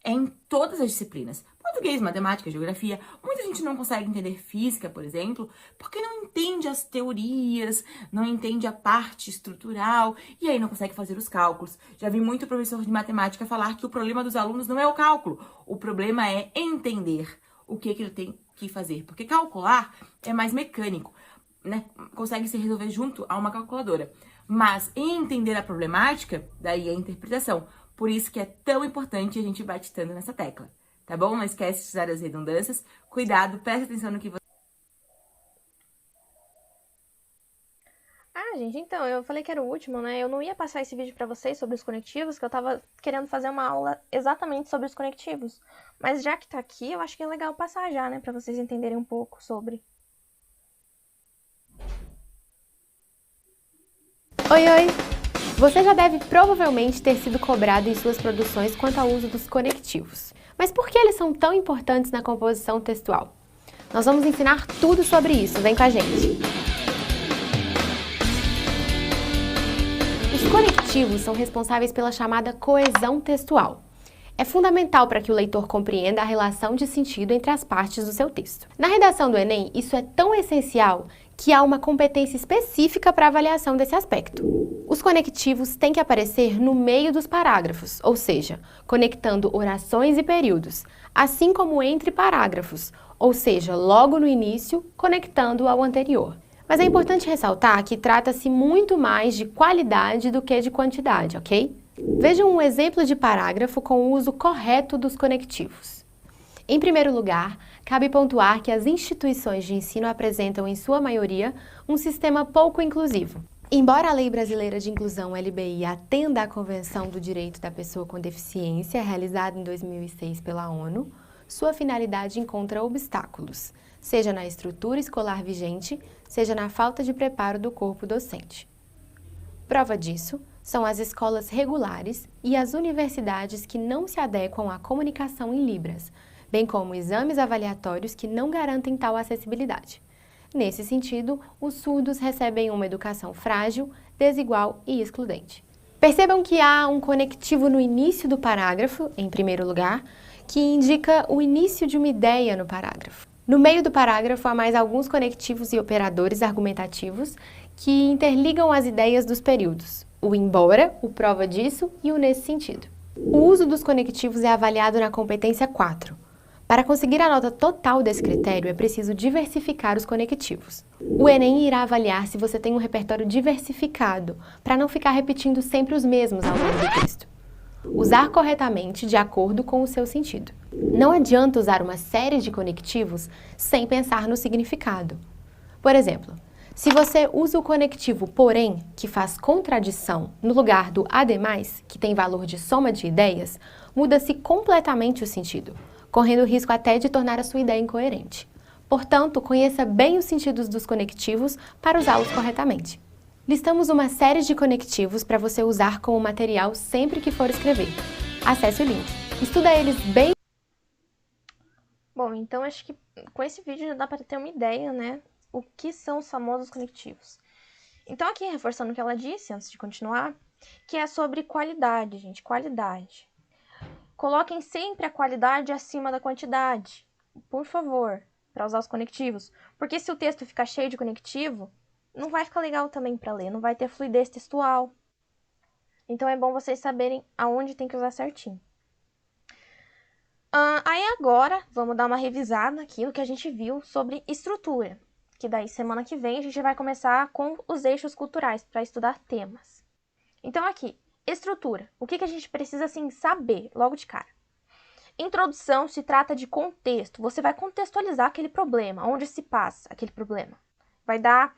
é em todas as disciplinas. Português, matemática, geografia. Muita gente não consegue entender física, por exemplo, porque não entende as teorias, não entende a parte estrutural, e aí não consegue fazer os cálculos. Já vi muito professor de matemática falar que o problema dos alunos não é o cálculo, o problema é entender o que ele tem que fazer. Porque calcular é mais mecânico, né? Consegue se resolver junto a uma calculadora. Mas entender a problemática, daí é a interpretação. Por isso que é tão importante a gente bate tanto nessa tecla, tá bom? Não esquece de usar as redundâncias. Cuidado, preste atenção no que você... Gente, então, eu falei que era o último, né? Eu não ia passar esse vídeo pra vocês sobre os conectivos, que eu tava querendo fazer uma aula exatamente sobre os conectivos. Mas já que tá aqui, eu acho que é legal passar já, né? Pra vocês entenderem um pouco sobre. Oi! Você já deve provavelmente ter sido cobrado em suas produções quanto ao uso dos conectivos. Mas por que eles são tão importantes na composição textual? Nós vamos ensinar tudo sobre isso, vem com a gente! Os conectivos são responsáveis pela chamada coesão textual. É fundamental para que o leitor compreenda a relação de sentido entre as partes do seu texto. Na redação do Enem, isso é tão essencial que há uma competência específica para avaliação desse aspecto. Os conectivos têm que aparecer no meio dos parágrafos, ou seja, conectando orações e períodos, assim como entre parágrafos, ou seja, logo no início, conectando ao anterior. Mas é importante ressaltar que trata-se muito mais de qualidade do que de quantidade, ok? Vejam um exemplo de parágrafo com o uso correto dos conectivos. Em primeiro lugar, cabe pontuar que as instituições de ensino apresentam, em sua maioria, um sistema pouco inclusivo. Embora a Lei Brasileira de Inclusão, LBI, atenda à Convenção do Direito da Pessoa com Deficiência, realizada em 2006 pela ONU, sua finalidade encontra obstáculos, seja na estrutura escolar vigente, seja na falta de preparo do corpo docente. Prova disso são as escolas regulares e as universidades que não se adequam à comunicação em Libras, bem como exames avaliatórios que não garantem tal acessibilidade. Nesse sentido, os surdos recebem uma educação frágil, desigual e excludente. Percebam que há um conectivo no início do parágrafo, em primeiro lugar, que indica o início de uma ideia no parágrafo. No meio do parágrafo há mais alguns conectivos e operadores argumentativos que interligam as ideias dos períodos. O embora, o prova disso e o nesse sentido. O uso dos conectivos é avaliado na competência 4. Para conseguir a nota total desse critério, é preciso diversificar os conectivos. O Enem irá avaliar se você tem um repertório diversificado, para não ficar repetindo sempre os mesmos ao longo do texto. Usar corretamente de acordo com o seu sentido. Não adianta usar uma série de conectivos sem pensar no significado. Por exemplo, se você usa o conectivo porém, que faz contradição, no lugar do ademais, que tem valor de soma de ideias, muda-se completamente o sentido, correndo o risco até de tornar a sua ideia incoerente. Portanto, conheça bem os sentidos dos conectivos para usá-los corretamente. Listamos uma série de conectivos para você usar como material sempre que for escrever. Acesse o link. Estuda eles bem. Bom, então acho que com esse vídeo já dá para ter uma ideia, né? O que são os famosos conectivos. Então aqui, reforçando o que ela disse, antes de continuar, que é sobre qualidade, gente, qualidade. Coloquem sempre a qualidade acima da quantidade, por favor, para usar os conectivos. Porque se o texto ficar cheio de conectivo, não vai ficar legal também para ler, não vai ter fluidez textual. Então é bom vocês saberem aonde tem que usar certinho. Aí agora, vamos dar uma revisada naquilo que a gente viu sobre estrutura. Que daí semana que vem a gente vai começar com os eixos culturais para estudar temas. Então aqui, estrutura. O que a gente precisa assim saber logo de cara? Introdução se trata de contexto. Você vai contextualizar aquele problema, onde se passa aquele problema. Vai dar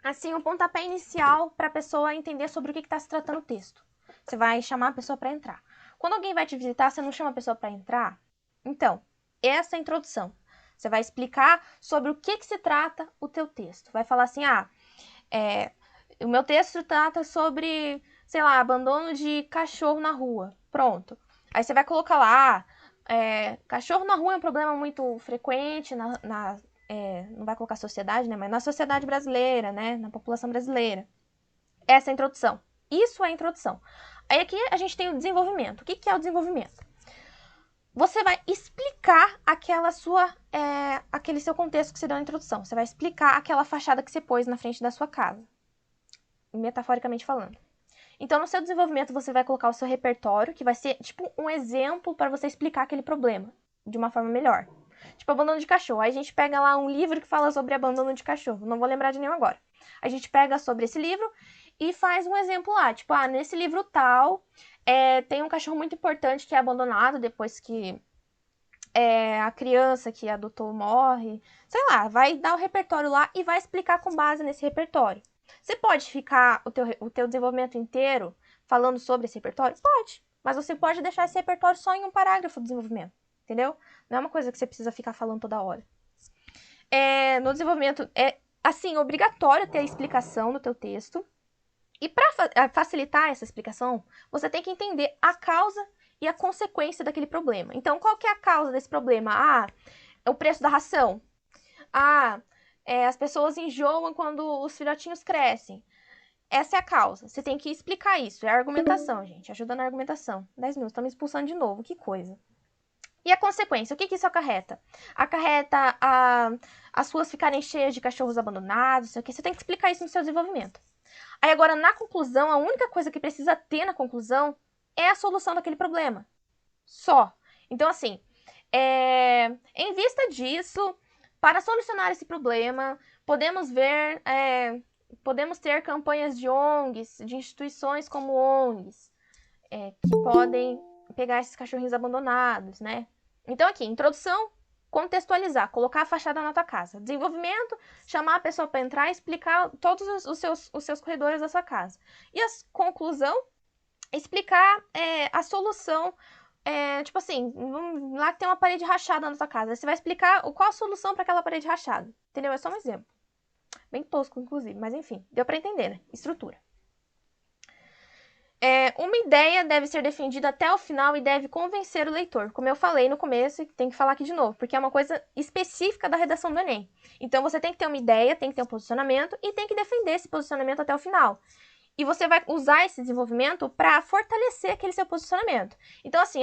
assim um pontapé inicial para a pessoa entender sobre o que está se tratando o texto. Você vai chamar a pessoa para entrar. Quando alguém vai te visitar, você não chama a pessoa para entrar? Então, essa é a introdução. Você vai explicar sobre o que se trata o teu texto. Vai falar assim, o meu texto trata sobre, sei lá, abandono de cachorro na rua. Pronto. Aí você vai colocar lá, cachorro na rua é um problema muito frequente, não vai colocar sociedade, né? Mas na sociedade brasileira, né? Na população brasileira. Essa é a introdução. Isso é a introdução. Aí aqui a gente tem o desenvolvimento. O que é o desenvolvimento? Você vai explicar aquele seu contexto que você deu na introdução. Você vai explicar aquela fachada que você pôs na frente da sua casa, metaforicamente falando. Então, no seu desenvolvimento, você vai colocar o seu repertório, que vai ser tipo um exemplo para você explicar aquele problema de uma forma melhor. Tipo, abandono de cachorro. Aí a gente pega lá um livro que fala sobre abandono de cachorro. Não vou lembrar de nenhum agora. A gente pega sobre esse livro e faz um exemplo lá. Tipo, nesse livro tal, tem um cachorro muito importante que é abandonado depois que a criança que adotou morre. Sei lá, vai dar o repertório lá e vai explicar com base nesse repertório. Você pode ficar o teu desenvolvimento inteiro falando sobre esse repertório? Pode. Mas você pode deixar esse repertório só em um parágrafo do desenvolvimento. Entendeu? Não é uma coisa que você precisa ficar falando toda hora. No desenvolvimento, assim, obrigatório ter a explicação do teu texto. E para facilitar essa explicação, você tem que entender a causa e a consequência daquele problema. Então, qual que é a causa desse problema? É o preço da ração. As pessoas enjoam quando os filhotinhos crescem. Essa é a causa. Você tem que explicar isso. É a argumentação, gente. Ajuda na argumentação. 10 minutos. Tá me expulsando de novo. Que coisa. E a consequência? O que isso acarreta? Acarreta as ruas ficarem cheias de cachorros abandonados. Você tem que explicar isso no seu desenvolvimento. Aí agora, na conclusão, a única coisa que precisa ter na conclusão é a solução daquele problema. Só. Então, assim, em vista disso, para solucionar esse problema, podemos ter campanhas de ONGs, de instituições como ONGs, que podem pegar esses cachorrinhos abandonados, né? Então aqui, introdução, contextualizar, colocar a fachada na tua casa. Desenvolvimento, chamar a pessoa para entrar e explicar todos os seus corredores da sua casa. E a conclusão, explicar a solução, tipo assim, lá que tem uma parede rachada na tua casa. Você vai explicar qual a solução para aquela parede rachada. Entendeu? É só um exemplo. Bem tosco, inclusive, mas enfim, deu para entender, né? Estrutura. Uma ideia deve ser defendida até o final e deve convencer o leitor. Como eu falei no começo, e tem que falar aqui de novo, porque é uma coisa específica da redação do Enem. Então, você tem que ter uma ideia, tem que ter um posicionamento e tem que defender esse posicionamento até o final. E você vai usar esse desenvolvimento para fortalecer aquele seu posicionamento. Então, assim,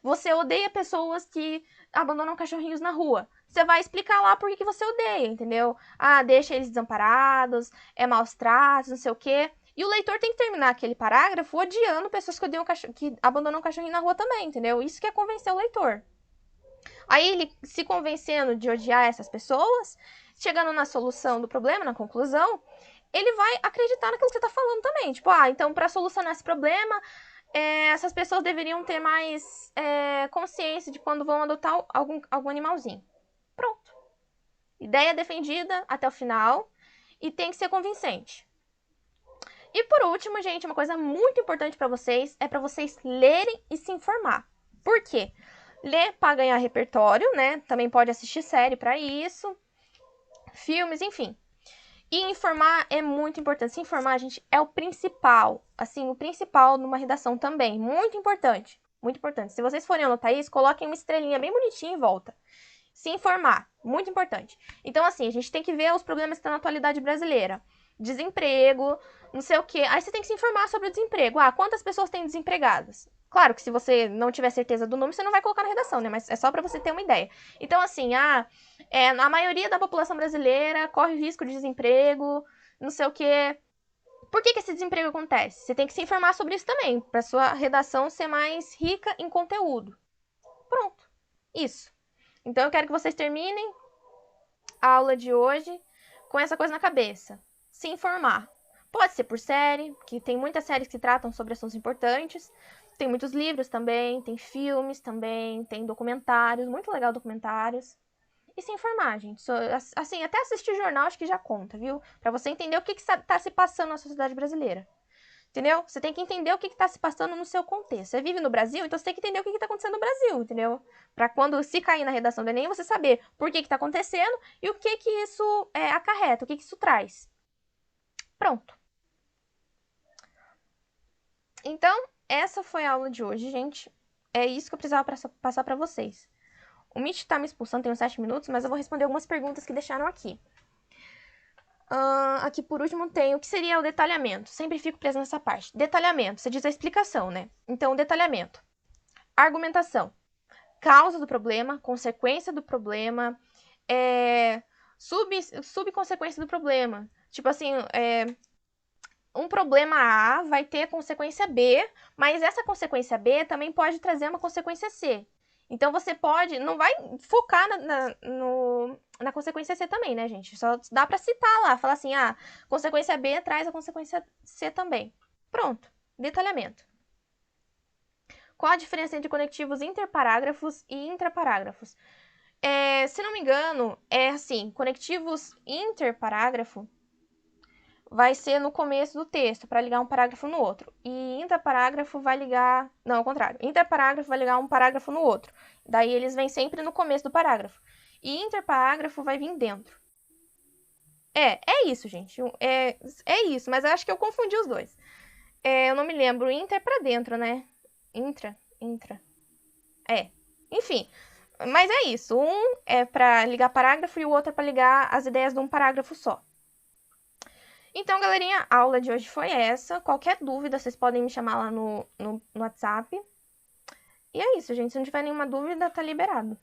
você odeia pessoas que abandonam cachorrinhos na rua. Você vai explicar lá por que você odeia, entendeu? Deixa eles desamparados, maus tratos, não sei o quê. E o leitor tem que terminar aquele parágrafo odiando pessoas que abandonam cachorrinho na rua também, entendeu? Isso que é convencer o leitor. Aí ele se convencendo de odiar essas pessoas, chegando na solução do problema, na conclusão, ele vai acreditar naquilo que você está falando também. Tipo, então para solucionar esse problema, essas pessoas deveriam ter mais consciência de quando vão adotar algum animalzinho. Pronto. Ideia defendida até o final e tem que ser convincente. E por último, gente, uma coisa muito importante para vocês é para vocês lerem e se informar. Por quê? Ler para ganhar repertório, né? Também pode assistir série para isso, filmes, enfim. E informar é muito importante. Se informar, gente, é o principal. Assim, o principal numa redação também. Muito importante. Muito importante. Se vocês forem anotar isso, coloquem uma estrelinha bem bonitinha em volta. Se informar. Muito importante. Então, assim, a gente tem que ver os problemas que estão na atualidade brasileira. Desemprego, não sei o quê. Aí você tem que se informar sobre o desemprego. Quantas pessoas têm desempregadas? Claro que se você não tiver certeza do número, você não vai colocar na redação, né? Mas é só para você ter uma ideia. Então, assim, a maioria da população brasileira corre risco de desemprego, não sei o quê. Por que esse desemprego acontece? Você tem que se informar sobre isso também, para sua redação ser mais rica em conteúdo. Pronto. Isso. Então, eu quero que vocês terminem a aula de hoje com essa coisa na cabeça. Se informar. Pode ser por série, que tem muitas séries que tratam sobre assuntos importantes. Tem muitos livros também, tem filmes também, tem documentários, muito legal documentários. E se informar, gente. Assim, até assistir jornal acho que já conta, viu? Pra você entender o que tá se passando na sociedade brasileira. Entendeu? Você tem que entender o que tá se passando no seu contexto. Você vive no Brasil, então você tem que entender o que tá acontecendo no Brasil, entendeu? Pra quando se cair na redação do Enem, você saber por que tá acontecendo e o que isso acarreta, o que isso traz. Pronto. Então, essa foi a aula de hoje, gente. É isso que eu precisava passar pra vocês. O Meet tá me expulsando, tem uns 7 minutos, mas eu vou responder algumas perguntas que deixaram aqui. Aqui por último tem o que seria o detalhamento. Sempre fico presa nessa parte. Detalhamento, você diz a explicação, né? Então, detalhamento. Argumentação. Causa do problema, consequência do problema, subconsequência do problema. Tipo assim, um problema A vai ter consequência B, mas essa consequência B também pode trazer uma consequência C. Então, você não vai focar na consequência C também, né, gente? Só dá pra citar lá, falar assim, consequência B traz a consequência C também. Pronto, detalhamento. Qual a diferença entre conectivos interparágrafos e intraparágrafos? Se não me engano, assim, conectivos interparágrafo vai ser no começo do texto, para ligar um parágrafo no outro. E intraparágrafo vai ligar... Não, ao contrário. Interparágrafo vai ligar um parágrafo no outro. Daí eles vêm sempre no começo do parágrafo. E interparágrafo vai vir dentro. É isso, gente. É isso, mas eu acho que eu confundi os dois. Eu não me lembro. Inter é pra dentro, né? Intra. Enfim, mas é isso. Um é para ligar parágrafo e o outro é para ligar as ideias de um parágrafo só. Então, galerinha, a aula de hoje foi essa. Qualquer dúvida, vocês podem me chamar lá no WhatsApp. E é isso, gente. Se não tiver nenhuma dúvida, tá liberado.